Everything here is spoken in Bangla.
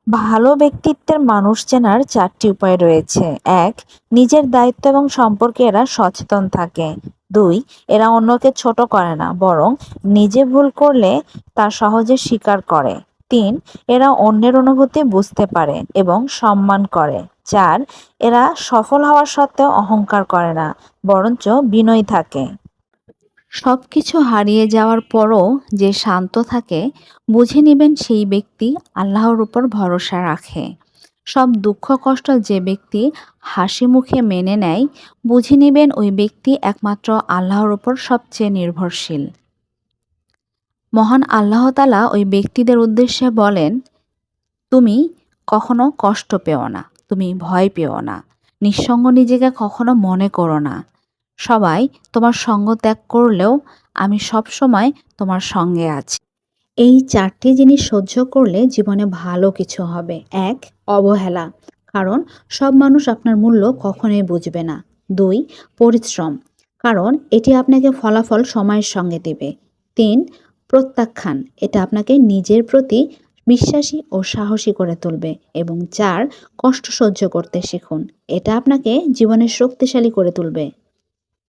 ভালো ব্যক্তিত্বের মানুষ চেনার ৪টি উপায় রয়েছে। ১. নিজের দায়িত্ব এবং সম্পর্কে এরা সচেতন থাকে। ২. এরা অন্যকে ছোট করে না, বরং নিজে ভুল করলে তা সহজে স্বীকার করে। ৩. এরা অন্যের অনুভূতি বুঝতে পারে এবং সম্মান করে। ৪. এরা সফল হওয়ার সত্ত্বেও অহংকার করে না, বরঞ্চ বিনয়ী থাকে। সবকিছু হারিয়ে যাওয়ার পরও যে শান্ত থাকে, বুঝে নিবেন সেই ব্যক্তি আল্লাহর উপর ভরসা রাখে। সব দুঃখ কষ্ট যে ব্যক্তি হাসি মুখে মেনে নেয়, বুঝে নিবেন ওই ব্যক্তি একমাত্র আল্লাহর উপর সবচেয়ে নির্ভরশীল। মহান আল্লাহ তাআলা ওই ব্যক্তিদের উদ্দেশ্যে বলেন, তুমি কখনো কষ্ট পেও না, তুমি ভয় পেও না, নিঃসঙ্গ নিজেকে কখনো মনে করো না। সবাই তোমার সঙ্গ ত্যাগ করলেও আমি সবসময় তোমার সঙ্গে আছি। এই ৪টি জিনিস সহ্য করলে জীবনে ভালো কিছু হবে। ১. অবহেলা, কারণ সব মানুষ আপনার মূল্য কখনোই বুঝবে না। ২. পরিশ্রম, কারণ এটি আপনাকে ফলাফল সময়ের সঙ্গে দেবে। ৩. প্রত্যাখ্যান, এটা আপনাকে নিজের প্রতি বিশ্বাসী ও সাহসী করে তুলবে। এবং ৪. কষ্ট সহ্য করতে শিখুন, এটা আপনাকে জীবনে শক্তিশালী করে তুলবে।